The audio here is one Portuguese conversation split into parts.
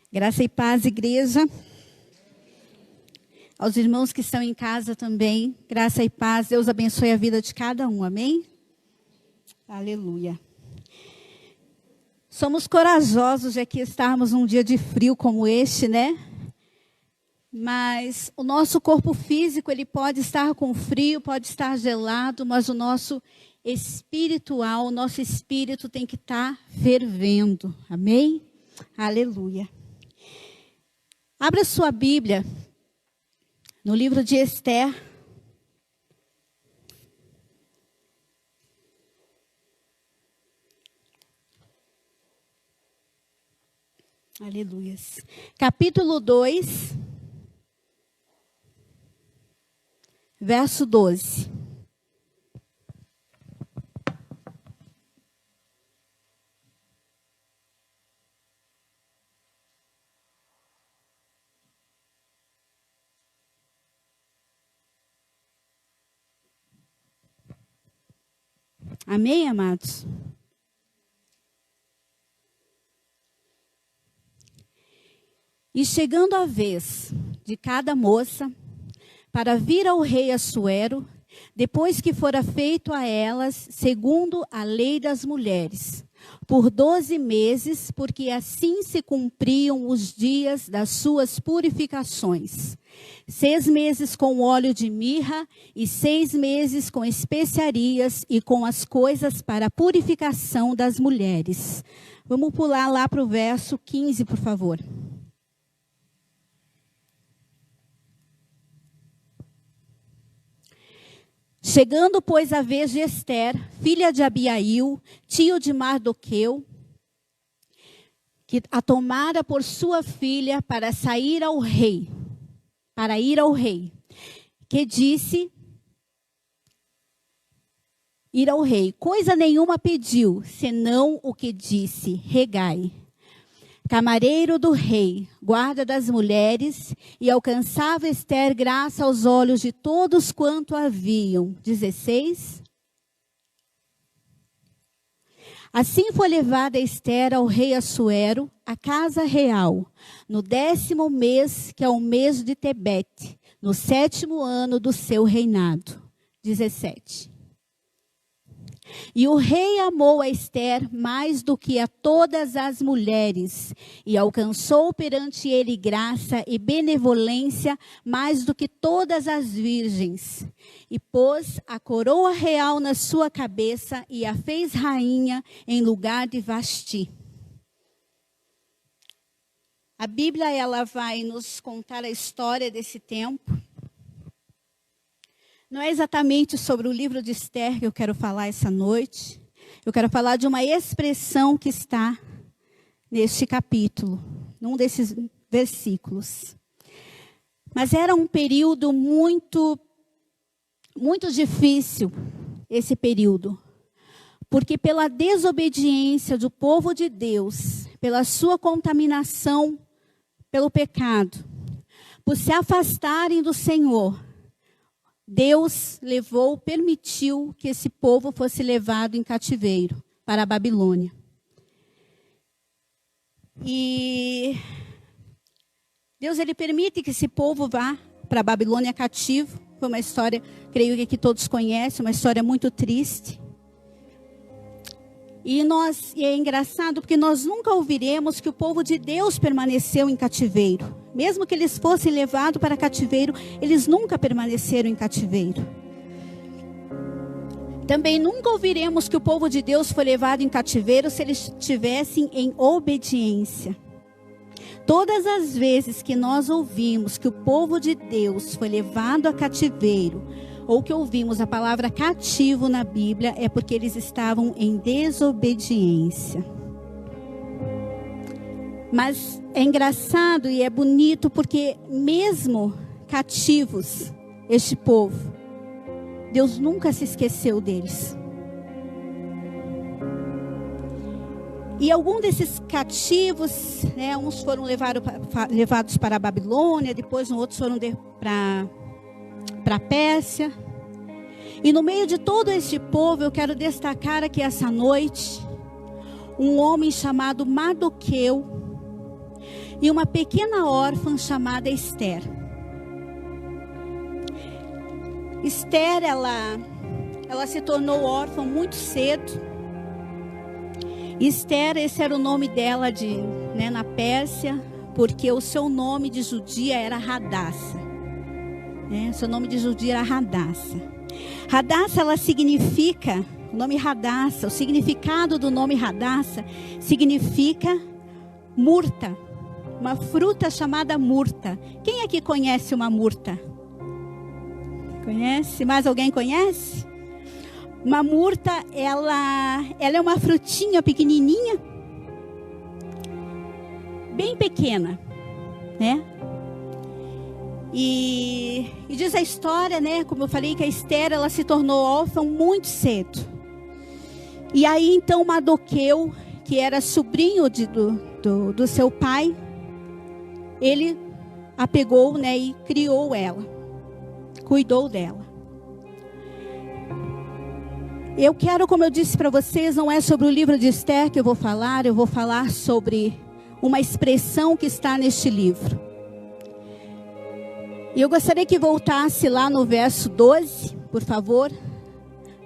Graça e paz, igreja. Aos irmãos que estão em casa também, graça e paz. Deus abençoe a vida de cada um, amém? Aleluia. Somos corajosos de aqui estarmos num dia de frio como este, né? Mas o nosso corpo físico, ele pode estar com frio, pode estar gelado, mas o nosso espiritual, o nosso espírito tem que estar fervendo, amém? Aleluia. Abra sua Bíblia no livro de Esther. Aleluia. Capítulo 2, verso 12. Amém, amados? E chegando a vez de cada moça para vir ao rei Assuero, depois que fora feito a elas, segundo a lei das mulheres, por 12 meses, porque assim se cumpriam os dias das suas purificações. 6 meses com óleo de mirra e 6 meses com especiarias e com as coisas para a purificação das mulheres. Vamos pular lá para o verso 15, por favor. Chegando, pois, a vez de Esther, filha de Abiail, tio de Mardoqueu, que a tomara por sua filha para ir ao rei, que disse, ir ao rei, coisa nenhuma pediu, senão o que disse, Regai, camareiro do rei, guarda das mulheres, e alcançava Esther graça aos olhos de todos quanto haviam. 16. Assim foi levada Esther ao rei Assuero, à casa real, no 10º mês, que é o mês de Tebete, no 7º ano do seu reinado. 17. E o rei amou a Esther mais do que a todas as mulheres, e alcançou perante ele graça e benevolência mais do que todas as virgens. E pôs a coroa real na sua cabeça e a fez rainha em lugar de Vasti. A Bíblia, ela vai nos contar a história desse tempo. Não é exatamente sobre o livro de Esther que eu quero falar essa noite. Eu quero falar de uma expressão que está neste capítulo, num desses versículos. Mas era um período muito difícil, esse período. Porque pela desobediência do povo de Deus, pela sua contaminação pelo pecado, por se afastarem do Senhor, Deus permitiu que esse povo fosse levado em cativeiro para a Babilônia. E Deus, ele permite que esse povo vá para a Babilônia cativo. Foi uma história, creio que todos conhecem, uma história muito triste. E é engraçado porque nós nunca ouviremos que o povo de Deus permaneceu em cativeiro. Mesmo que eles fossem levados para cativeiro, eles nunca permaneceram em cativeiro. Também nunca ouviremos que o povo de Deus foi levado em cativeiro se eles estivessem em obediência. Todas as vezes que nós ouvimos que o povo de Deus foi levado a cativeiro, ou que ouvimos a palavra cativo na Bíblia, é porque eles estavam em desobediência. Mas é engraçado e é bonito porque mesmo cativos, este povo, Deus nunca se esqueceu deles. E alguns desses cativos, né, uns foram levados para a Babilônia, depois outros foram para a Pérsia. E no meio de todo este povo, eu quero destacar aqui essa noite um homem chamado Mardoqueu, e uma pequena órfã chamada Esther. Esther, ela se tornou órfã muito cedo. Esther, esse era o nome dela na Pérsia, porque o seu nome de judia era Radassa. Seu nome de judia era Radassa. Radassa, ela significa, o nome Radassa, o significado do nome Radassa significa murta, uma fruta chamada murta. Quem aqui conhece uma murta? Conhece? Mais alguém conhece? Uma murta, ela é uma frutinha pequenininha, bem pequena, né? E diz a história, né? Como eu falei, que a Esther, ela se tornou órfã muito cedo. E aí então Mardoqueu, que era sobrinho do seu pai, ele a pegou, né? E criou ela. Cuidou dela. Eu quero, como eu disse para vocês, não é sobre o livro de Esther que eu vou falar sobre uma expressão que está neste livro. E eu gostaria que voltasse lá no verso 12, por favor.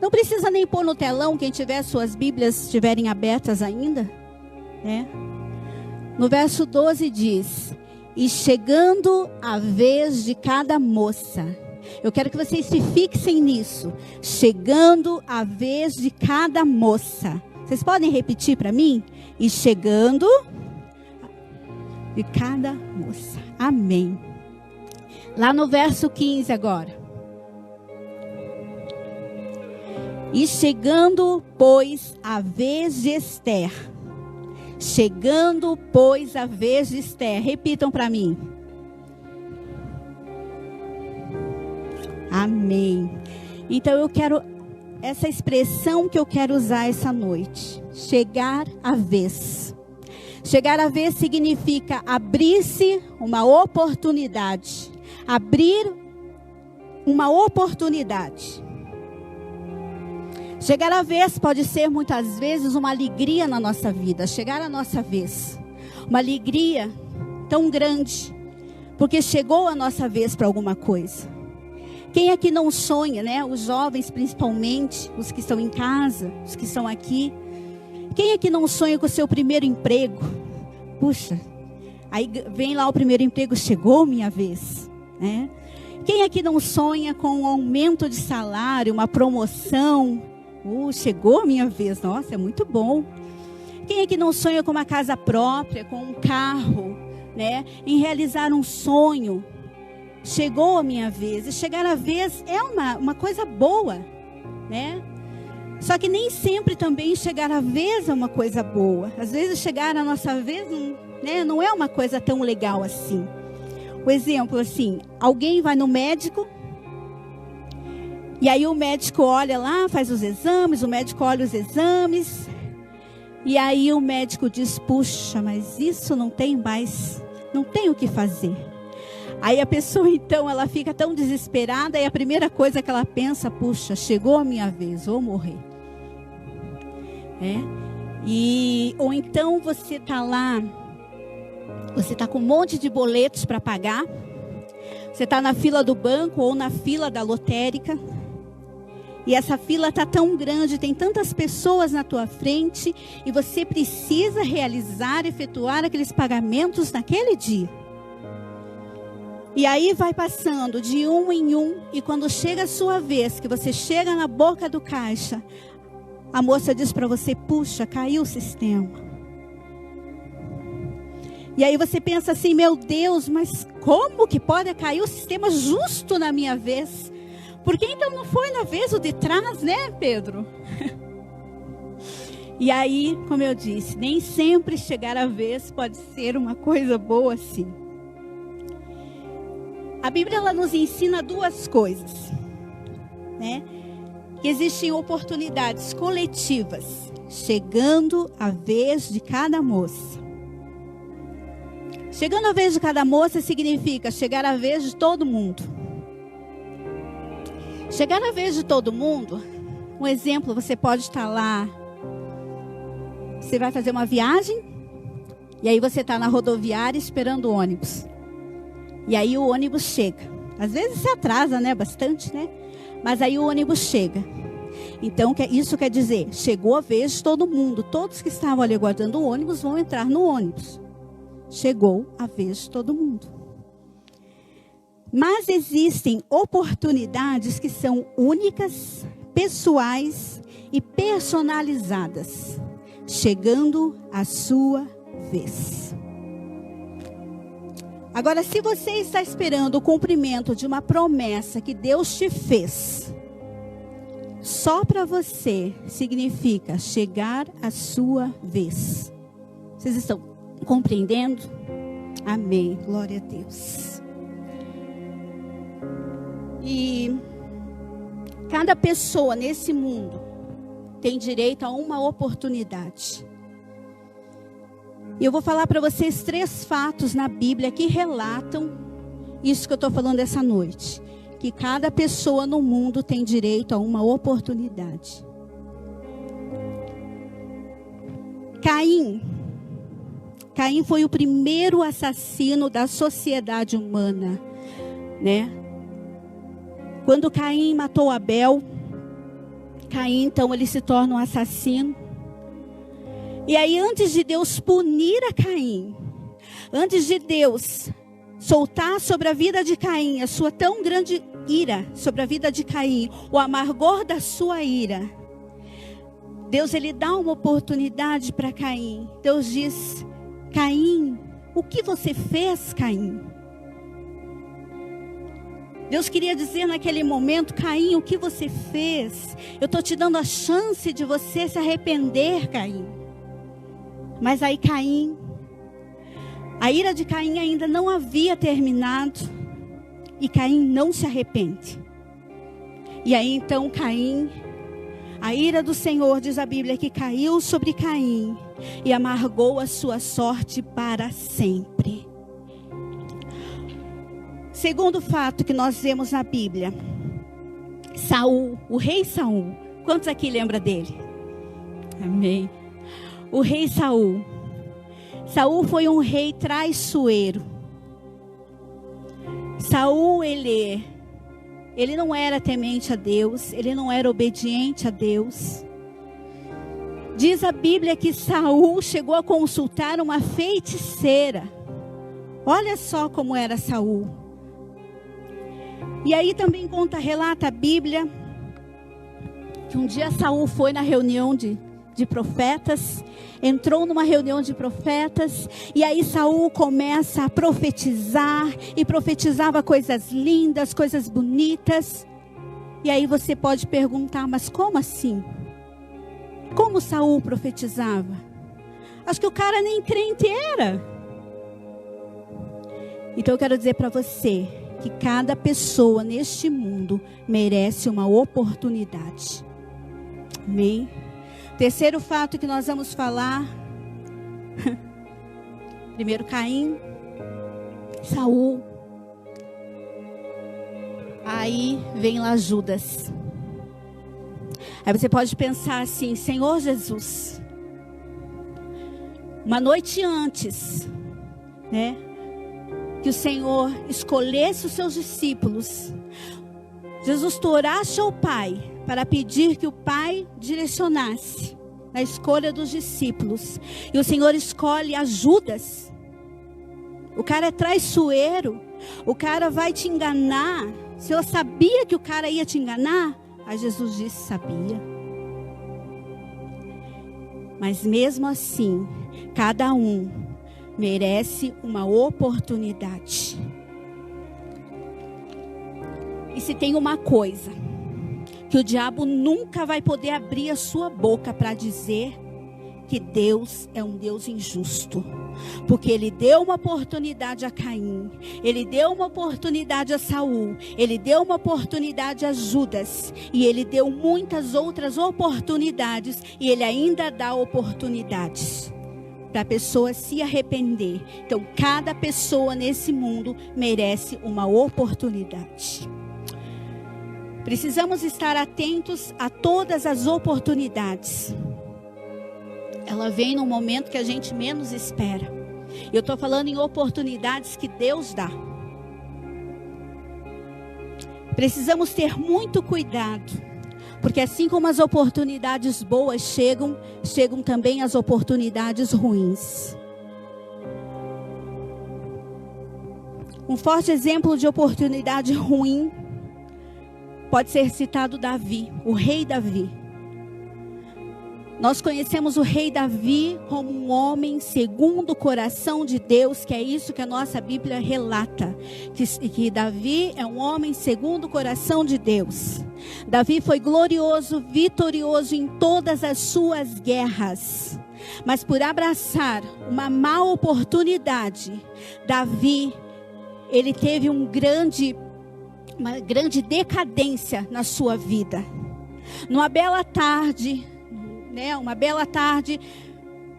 Não precisa nem pôr no telão, quem tiver suas Bíblias estiverem abertas ainda, né? No verso 12 diz: e chegando a vez de cada moça. Eu quero que vocês se fixem nisso. Chegando a vez de cada moça. Vocês podem repetir para mim? E chegando de cada moça. Amém. Lá no verso 15 agora. E chegando, pois, a vez de Esther. Chegando, pois, a vez de Esther. Repitam para mim. Amém. Então eu quero, essa expressão que eu quero usar essa noite. Chegar a vez. Chegar a vez significa abrir-se uma oportunidade. Abrir uma oportunidade. Chegar a vez pode ser muitas vezes uma alegria na nossa vida. Chegar a nossa vez. Uma alegria tão grande. Porque chegou a nossa vez para alguma coisa. Quem é que não sonha, né? Os jovens principalmente, os que estão em casa, os que estão aqui. Quem é que não sonha com o seu primeiro emprego? Puxa, aí vem lá o primeiro emprego, chegou minha vez, né? Quem é que não sonha com um aumento de salário, uma promoção? Chegou minha vez, nossa, é muito bom. Quem é que não sonha com uma casa própria, com um carro, né? Em realizar um sonho? Chegou a minha vez. E chegar a vez é uma coisa boa, né? Só que nem sempre também chegar a vez é uma coisa boa. Às vezes chegar a nossa vez não é uma coisa tão legal assim. O exemplo assim, alguém vai no médico, e aí o médico olha lá, faz os exames, o médico olha os exames, e aí o médico diz, puxa, mas isso não tem o que fazer. Aí a pessoa então, ela fica tão desesperada, e a primeira coisa que ela pensa, puxa, chegou a minha vez, vou morrer. Ou então você está lá, você está com um monte de boletos para pagar, você está na fila do banco ou na fila da lotérica, e essa fila está tão grande, tem tantas pessoas na tua frente, e você precisa efetuar aqueles pagamentos naquele dia. E aí vai passando de um em um, e quando chega a sua vez, que você chega na boca do caixa, a moça diz para você, puxa, caiu o sistema. E aí você pensa assim, meu Deus, mas como que pode cair o sistema justo na minha vez? Porque então não foi na vez o de trás, né, Pedro? E aí, como eu disse, nem sempre chegar a vez pode ser uma coisa boa assim. A Bíblia, ela nos ensina duas coisas, né? Que existem oportunidades coletivas, chegando a vez de cada moça. Chegando a vez de cada moça significa chegar a vez de todo mundo. Chegar a vez de todo mundo, um exemplo, você pode estar lá, você vai fazer uma viagem, E aí você está na rodoviária esperando o ônibus. E aí o ônibus chega. Às vezes se atrasa, né? Bastante, né? Mas aí o ônibus chega. Então isso quer dizer, chegou a vez de todo mundo. Todos que estavam ali aguardando o ônibus vão entrar no ônibus. Chegou a vez de todo mundo. Mas existem oportunidades que são únicas, pessoais e personalizadas. Chegando a sua vez. Agora, se você está esperando o cumprimento de uma promessa que Deus te fez, só para você significa chegar a sua vez. Vocês estão compreendendo? Amém. Glória a Deus. E cada pessoa nesse mundo tem direito a uma oportunidade. E eu vou falar para vocês 3 fatos na Bíblia que relatam isso que eu estou falando essa noite. Que cada pessoa no mundo tem direito a uma oportunidade. Caim foi o primeiro assassino da sociedade humana, né? Quando Caim matou Abel, Caim, então, ele se torna um assassino. E aí, antes de Deus punir a Caim, antes de Deus soltar sobre a vida de Caim a sua tão grande ira sobre a vida de Caim, o amargor da sua ira, Deus, ele dá uma oportunidade para Caim. Deus diz: Caim, o que você fez, Caim? Deus queria dizer naquele momento: Caim, o que você fez? Eu estou te dando a chance de você se arrepender, Caim. Mas aí Caim, a ira de Caim ainda não havia terminado. E Caim não se arrepende. E aí então Caim, a ira do Senhor, diz a Bíblia, que caiu sobre Caim e amargou a sua sorte para sempre. Segundo fato que nós vemos na Bíblia, Saul, o rei Saul. Quantos aqui lembram dele? Amém. O rei Saul. Saul foi um rei traiçoeiro. Saul, ele não era temente a Deus, ele não era obediente a Deus. Diz a Bíblia que Saul chegou a consultar uma feiticeira. Olha só como era Saul. E aí também relata a Bíblia que um dia Saul foi na reunião de profetas, entrou numa reunião de profetas, e aí Saul começa a profetizar, e profetizava coisas lindas, coisas bonitas. E aí você pode perguntar: mas como assim? Como Saul profetizava? Acho que o cara nem crente era. Então eu quero dizer para você que cada pessoa neste mundo merece uma oportunidade. Amém? Terceiro fato que nós vamos falar. Primeiro Caim, Saul. Aí vem lá Judas. Aí você pode pensar assim: Senhor Jesus, uma noite antes, né, que o Senhor escolhesse os seus discípulos, Jesus, tu oraste ao Pai para pedir que o Pai direcionasse na escolha dos discípulos. E o Senhor escolhe a Judas. O cara é traiçoeiro. O cara vai te enganar. O Senhor sabia que o cara ia te enganar? Aí Jesus disse: sabia. Mas mesmo assim, cada um merece uma oportunidade. E se tem uma coisa que o diabo nunca vai poder abrir a sua boca para dizer, que Deus é um Deus injusto. Porque ele deu uma oportunidade a Caim, ele deu uma oportunidade a Saul, ele deu uma oportunidade a Judas, e ele deu muitas outras oportunidades, e ele ainda dá oportunidades para a pessoa se arrepender. Então cada pessoa nesse mundo merece uma oportunidade. Precisamos estar atentos a todas as oportunidades. Ela vem no momento que a gente menos espera. Eu estou falando em oportunidades que Deus dá. Precisamos ter muito cuidado, porque assim como as oportunidades boas chegam também as oportunidades ruins. Um forte exemplo de oportunidade ruim pode ser citado Davi, o rei Davi. Nós conhecemos o rei Davi como um homem segundo o coração de Deus, que é isso que a nossa Bíblia relata, que Davi é um homem segundo o coração de Deus. Davi foi glorioso, vitorioso em todas as suas guerras, mas por abraçar uma má oportunidade, Davi, ele teve uma grande decadência na sua vida. Uma bela tarde,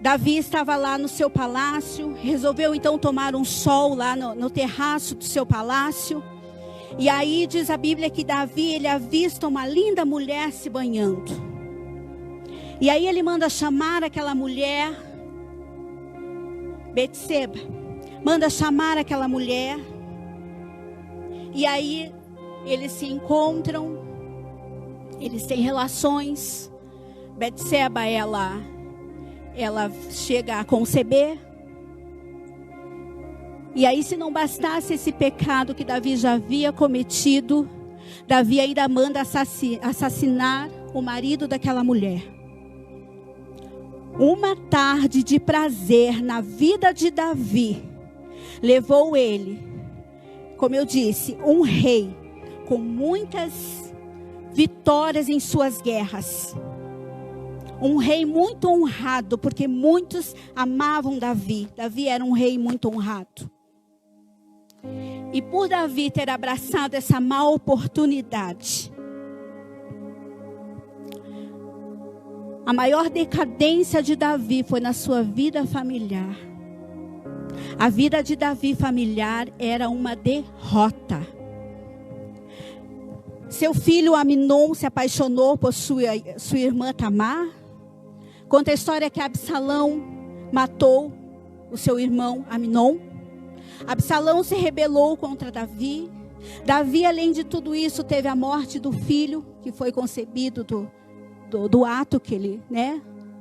Davi estava lá no seu palácio, resolveu então tomar um sol lá no terraço do seu palácio. E aí diz a Bíblia que Davi, ele avista uma linda mulher se banhando. E aí ele manda chamar aquela mulher, Betseba, manda chamar aquela mulher. E aí eles se encontram, eles têm relações. Betseba, ela chega a conceber. E aí, se não bastasse esse pecado que Davi já havia cometido, Davi ainda manda assassinar o marido daquela mulher. Uma tarde de prazer na vida de Davi levou ele, como eu disse, um rei com muitas vitórias em suas guerras. Um rei muito honrado, porque muitos amavam Davi. Davi era um rei muito honrado. E por Davi ter abraçado essa má oportunidade, a maior decadência de Davi foi na sua vida familiar. A vida de Davi familiar era uma derrota. Seu filho Aminon se apaixonou por sua irmã Tamar. Conta a história que Absalão matou o seu irmão Aminon. Absalão se rebelou contra Davi. Davi, além de tudo isso, teve a morte do filho, que foi concebido do ato que ele,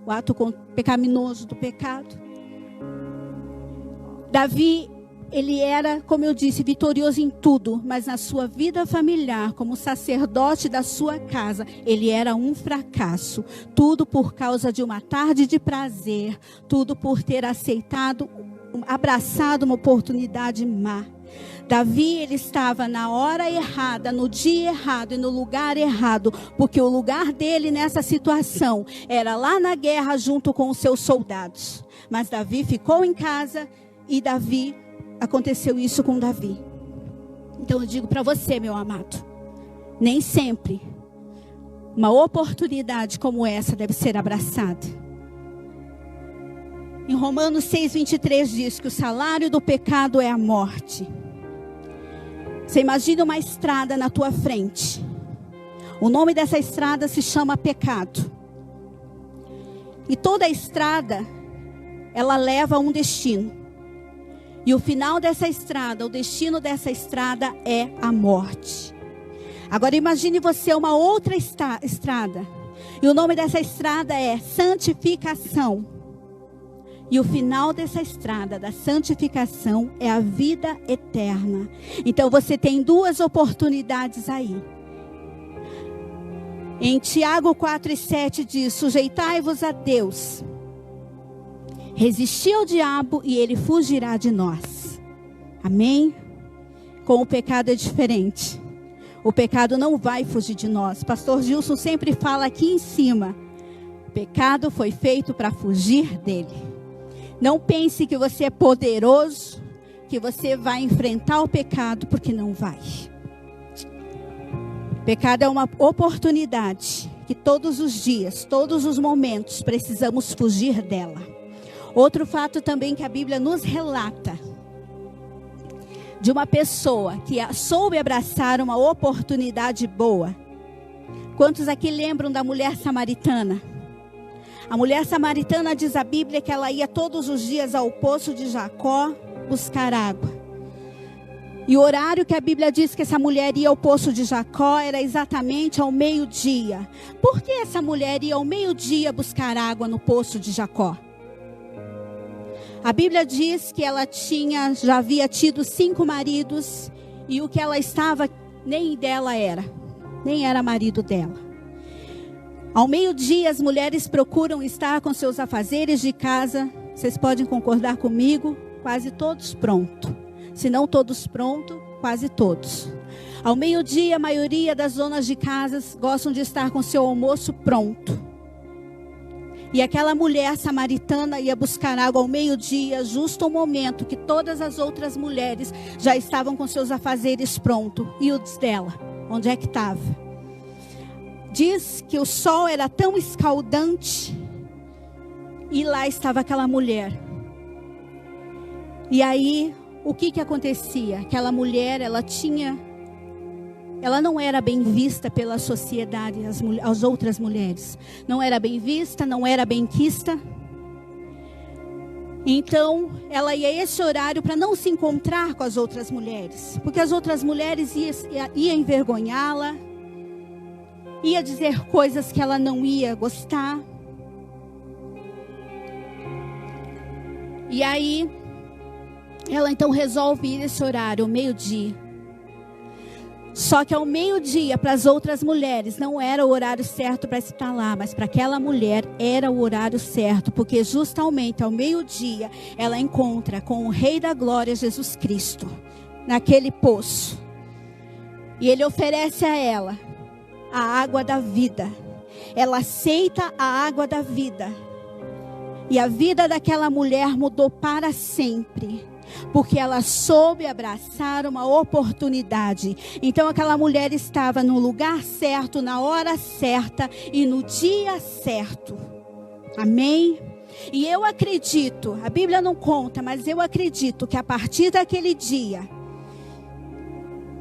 o ato pecaminoso do pecado. Davi, ele era, como eu disse, vitorioso em tudo, mas na sua vida familiar, como sacerdote da sua casa, ele era um fracasso. Tudo por causa de uma tarde de prazer, tudo por ter abraçado uma oportunidade má. Davi, ele estava na hora errada, no dia errado e no lugar errado, porque o lugar dele nessa situação era lá na guerra junto com os seus soldados. Mas Davi ficou em casa e aconteceu isso com Davi. Então eu digo para você, meu amado, nem sempre uma oportunidade como essa deve ser abraçada. Em Romanos 6:23 diz que o salário do pecado é a morte. Você imagina uma estrada na tua frente. O nome dessa estrada se chama pecado. E toda a estrada, ela leva a um destino. E o final dessa estrada, o destino dessa estrada é a morte. Agora imagine você uma outra estrada. E o nome dessa estrada é santificação. E o final dessa estrada, da santificação, é a vida eterna. Então você tem duas oportunidades aí. Em Tiago 4:7 diz: sujeitai-vos a Deus. Resistir ao diabo e ele fugirá de nós. Amém? Com o pecado é diferente. O pecado não vai fugir de nós. Pastor Gilson sempre fala aqui em cima: o pecado foi feito para fugir dele. Não pense que você é poderoso, que você vai enfrentar o pecado, porque não vai. O pecado é uma oportunidade que todos os dias, todos os momentos, precisamos fugir dela. Outro fato também que a Bíblia nos relata, de uma pessoa que soube abraçar uma oportunidade boa. Quantos aqui lembram da mulher samaritana? A mulher samaritana, diz a Bíblia, que ela ia todos os dias ao poço de Jacó buscar água. E o horário que a Bíblia diz que essa mulher ia ao poço de Jacó era exatamente ao meio-dia. Por que essa mulher ia ao meio-dia buscar água no poço de Jacó? A Bíblia diz que ela já havia tido 5 maridos e o que ela estava nem dela era, nem era marido dela. Ao meio-dia as mulheres procuram estar com seus afazeres de casa, vocês podem concordar comigo, quase todos prontos. Se não todos prontos, quase todos. Ao meio-dia a maioria das donas de casas gostam de estar com seu almoço pronto. E aquela mulher samaritana ia buscar água ao meio-dia, justo ao momento que todas as outras mulheres já estavam com seus afazeres prontos. E os dela, onde é que estava? Diz que o sol era tão escaldante e lá estava aquela mulher. E aí, o que acontecia? Aquela mulher, ela não era bem vista pela sociedade, as outras mulheres. Não era bem vista, não era bem quista. Então, ela ia a esse horário para não se encontrar com as outras mulheres. Porque as outras mulheres iam envergonhá-la. Ia dizer coisas que ela não ia gostar. E aí, ela então resolve ir nesse horário, ao meio-dia. Só que ao meio-dia, para as outras mulheres, não era o horário certo para estar lá, mas para aquela mulher era o horário certo, porque justamente ao meio-dia, ela encontra com o Rei da Glória, Jesus Cristo, naquele poço. E ele oferece a ela a água da vida. Ela aceita a água da vida. E a vida daquela mulher mudou para sempre. Porque ela soube abraçar uma oportunidade. Então aquela mulher estava no lugar certo, na hora certa e no dia certo. Amém? E eu acredito, a Bíblia não conta, mas eu acredito que a partir daquele dia,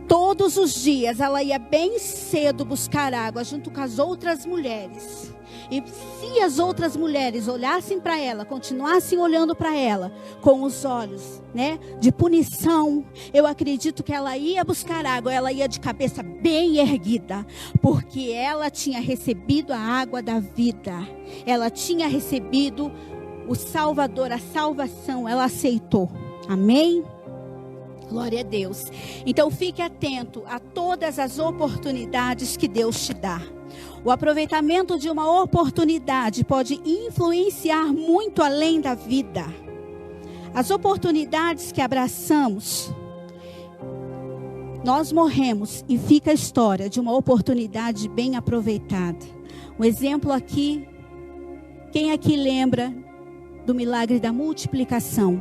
todos os dias ela ia bem cedo buscar água junto com as outras mulheres. E se as outras mulheres olhassem para ela, continuassem olhando para ela com os olhos, de punição, eu acredito que ela ia buscar água, ela ia de cabeça bem erguida, porque ela tinha recebido a água da vida. Ela tinha recebido o Salvador, a salvação, ela aceitou. Amém? Glória a Deus. Então fique atento a todas as oportunidades que Deus te dá. O aproveitamento de uma oportunidade pode influenciar muito além da vida. As oportunidades que abraçamos, nós morremos e fica a história de uma oportunidade bem aproveitada. Um exemplo aqui, quem aqui lembra do milagre da multiplicação?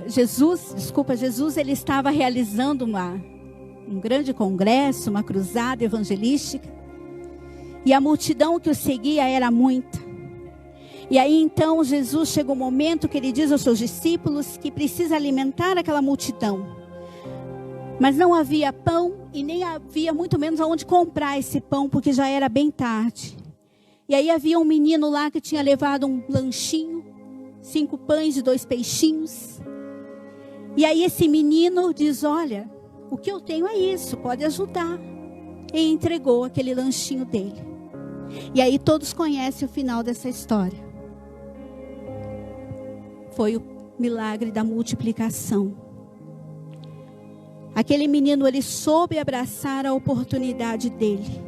Jesus, ele estava realizando um grande congresso, uma cruzada evangelística. E a multidão que o seguia era muita. E aí então Jesus chega um momento que ele diz aos seus discípulos que precisa alimentar aquela multidão. Mas não havia pão e nem havia muito menos aonde comprar esse pão, porque já era bem tarde. E aí havia um menino lá que tinha levado um lanchinho, 5 pães e 2 peixinhos. E aí esse menino diz: olha, o que eu tenho é isso, pode ajudar. E entregou aquele lanchinho dele. E aí todos conhecem o final dessa história. Foi o milagre da multiplicação. Aquele menino, ele soube abraçar a oportunidade dele.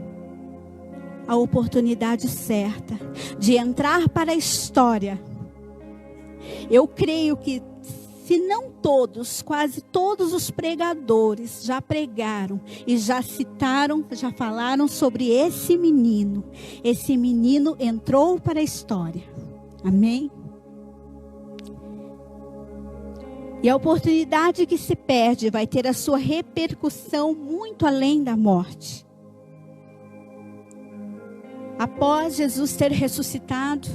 A oportunidade certa de entrar para a história. Eu creio que, se não todos, quase todos os pregadores já pregaram e já citaram, já falaram sobre esse menino. Esse menino entrou para a história. Amém? E a oportunidade que se perde vai ter a sua repercussão muito além da morte. Após Jesus ter ressuscitado,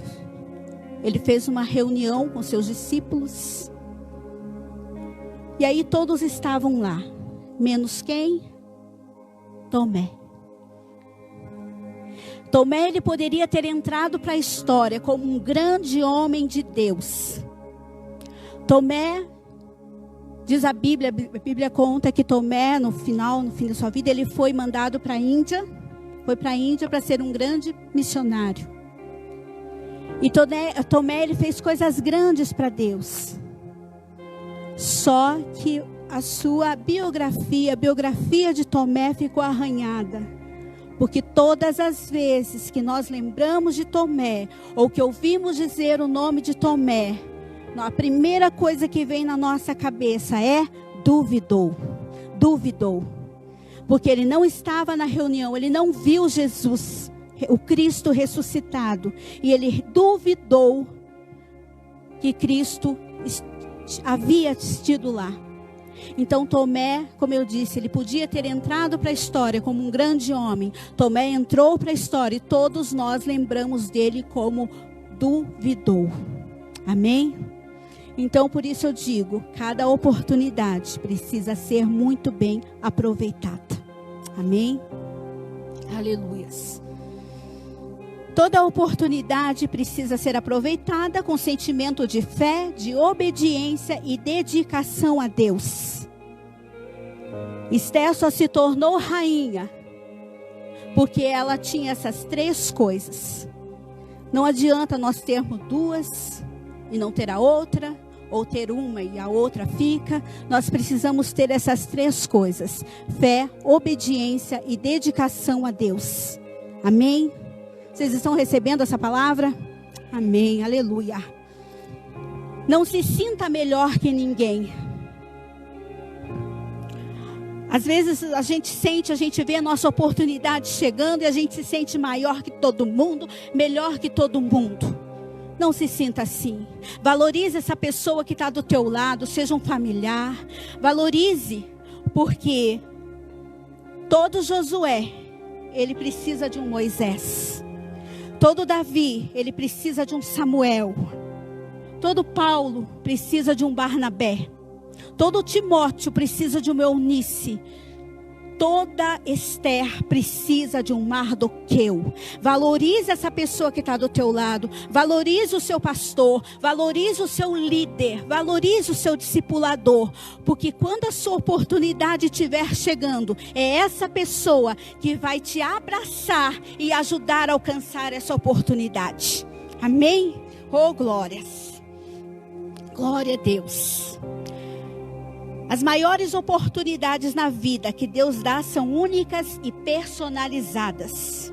ele fez uma reunião com seus discípulos. E aí todos estavam lá, menos quem? Tomé. Tomé, ele poderia ter entrado para a história como um grande homem de Deus. Tomé, diz a Bíblia conta que Tomé, no fim da sua vida, ele foi mandado para a Índia. Foi para a Índia para ser um grande missionário. E Tomé, ele fez coisas grandes para Deus. Só que a sua biografia, a biografia de Tomé ficou arranhada. Porque todas as vezes que nós lembramos de Tomé, ou que ouvimos dizer o nome de Tomé, a primeira coisa que vem na nossa cabeça é duvidou. Duvidou. Porque ele não estava na reunião, ele não viu Jesus, o Cristo ressuscitado. E ele duvidou que Cristo havia estido lá. Então Tomé, como eu disse, ele podia ter entrado para a história como um grande homem. Tomé entrou para a história e todos nós lembramos dele como duvidou. Amém? Então por isso eu digo, cada oportunidade precisa ser muito bem aproveitada. Amém? Aleluias. Toda oportunidade precisa ser aproveitada com sentimento de fé, de obediência e dedicação a Deus. Esther só se tornou rainha porque ela tinha essas 3 coisas. Não adianta nós termos 2 e não ter a outra, ou ter uma e a outra fica. Nós precisamos ter essas 3 coisas: fé, obediência e dedicação a Deus. Amém? Vocês estão recebendo essa palavra? Amém, aleluia. Não se sinta melhor que ninguém. Às vezes a gente vê a nossa oportunidade chegando e a gente se sente maior que todo mundo, melhor que todo mundo. Não se sinta assim. Valorize essa pessoa que está do teu lado, seja um familiar. Valorize, porque todo Josué, ele precisa de um Moisés. Todo Davi, ele precisa de um Samuel. Todo Paulo precisa de um Barnabé. Todo Timóteo precisa de uma Eunice. Toda Esther precisa de um Mardoqueu. Valorize essa pessoa que está do teu lado. Valorize o seu pastor. Valorize o seu líder. Valorize o seu discipulador. Porque quando a sua oportunidade estiver chegando, é essa pessoa que vai te abraçar e ajudar a alcançar essa oportunidade. Amém? Oh, glórias. Glória a Deus. As maiores oportunidades na vida que Deus dá são únicas e personalizadas.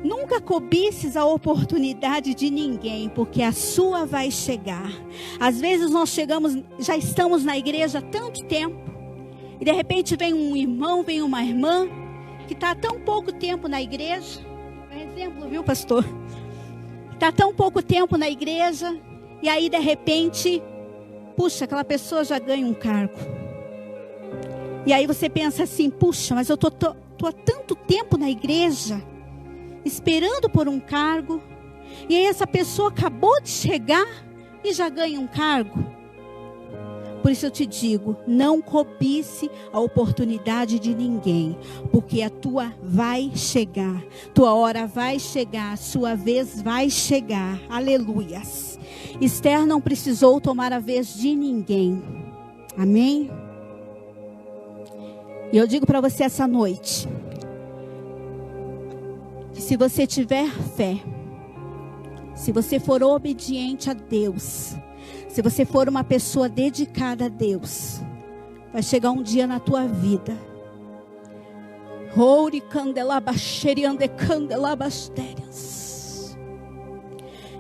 Nunca cobices a oportunidade de ninguém, porque a sua vai chegar. Às vezes nós já estamos na igreja há tanto tempo, e de repente vem um irmão, vem uma irmã, que está há tão pouco tempo na igreja. É um exemplo, viu, pastor? Está há tão pouco tempo na igreja, e aí de repente... puxa, aquela pessoa já ganha um cargo. E aí você pensa assim, puxa, mas eu tô há tanto tempo na igreja, esperando por um cargo. E aí essa pessoa acabou de chegar e já ganha um cargo. Por isso eu te digo, não cobice a oportunidade de ninguém. Porque a tua vai chegar. Tua hora vai chegar, sua vez vai chegar. Aleluias. Esther não precisou tomar a vez de ninguém. Amém? E eu digo para você essa noite, que se você tiver fé, se você for obediente a Deus, se você for uma pessoa dedicada a Deus, vai chegar um dia na tua vida,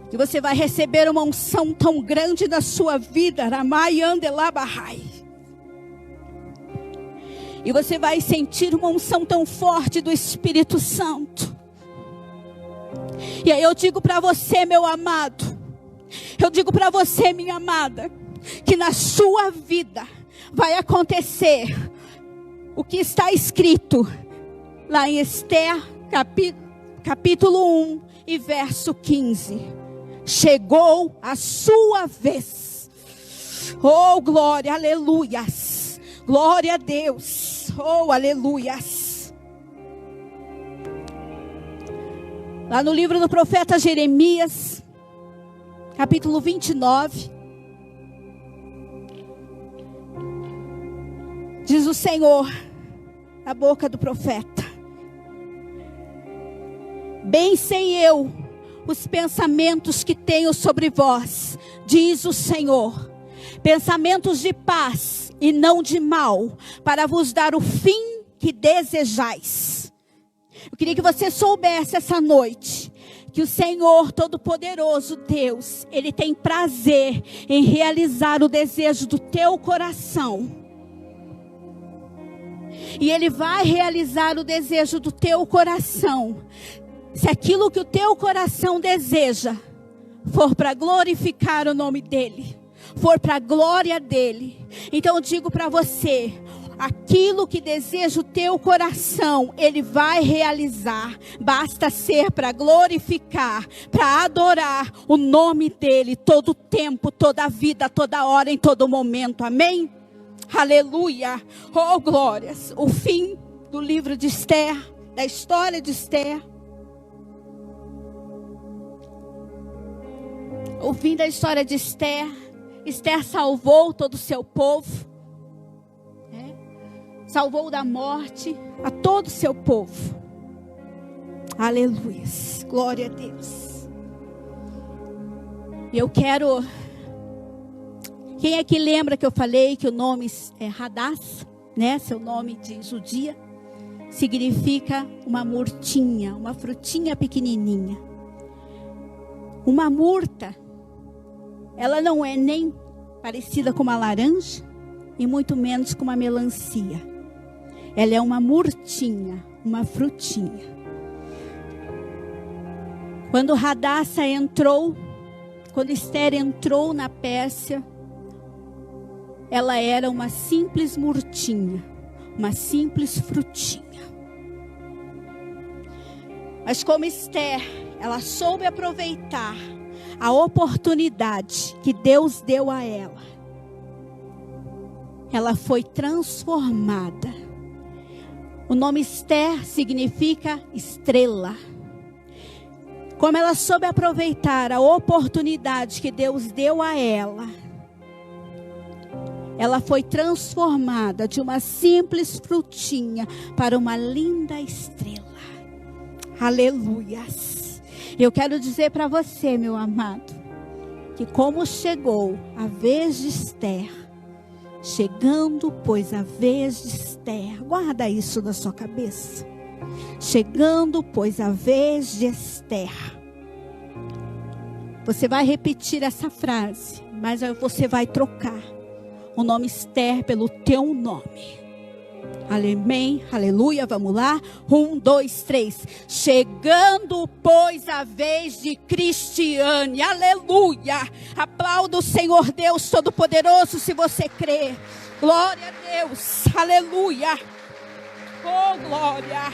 que você vai receber uma unção tão grande na sua vida, e você vai sentir uma unção tão forte do Espírito Santo. E aí eu digo para você, meu amado, eu digo para você, minha amada, que na sua vida vai acontecer o que está escrito lá em Esther, capítulo 1 e verso 15. Chegou a sua vez. Oh, glória, aleluias. Glória a Deus. Oh, aleluias. Lá no livro do profeta Jeremias, capítulo 29, diz o Senhor, na boca do profeta: bem sei eu os pensamentos que tenho sobre vós, diz o Senhor, pensamentos de paz e não de mal, para vos dar o fim que desejais. Eu queria que você soubesse essa noite que o Senhor Todo-Poderoso, Deus, Ele tem prazer em realizar o desejo do teu coração. E Ele vai realizar o desejo do teu coração, se aquilo que o teu coração deseja for para glorificar o nome dEle, for para a glória dEle. Então eu digo para você, aquilo que deseja o teu coração, Ele vai realizar. Basta ser para glorificar, para adorar o nome dEle, todo o tempo, toda a vida, toda hora, em todo momento. Amém? Aleluia! Oh, glórias! O fim do livro de Esther, da história de Esther. O fim da história de Esther. Esther salvou todo o seu povo. Salvou da morte a todo o seu povo. Aleluia. Glória a Deus. E eu quero... Quem é que lembra que eu falei que o nome é Hadass, né? Seu nome de judia. Significa uma murtinha, uma frutinha pequenininha. Uma murta, ela não é nem parecida com uma laranja e muito menos com uma melancia. Ela é uma murtinha, uma frutinha. Quando Hadassah entrou, quando Esther entrou na Pérsia, ela era uma simples murtinha, uma simples frutinha. Mas como Esther, ela soube aproveitar a oportunidade que Deus deu a ela. Ela foi transformada. O nome Esther significa estrela. Como ela soube aproveitar a oportunidade que Deus deu a ela, ela foi transformada de uma simples frutinha para uma linda estrela. Aleluias. Eu quero dizer para você, meu amado, que como chegou a vez de Esther, chegando, pois, a vez de Esther, guarda isso na sua cabeça. Chegando, pois, a vez de Esther. Você vai repetir essa frase, mas você vai trocar o nome Esther pelo teu nome. Amém, aleluia, vamos lá. 1, 2, 3. Chegando, pois, a vez de Cristiane. Aleluia. Aplauda o Senhor Deus Todo-Poderoso se você crê. Glória a Deus. Aleluia. Oh, glória.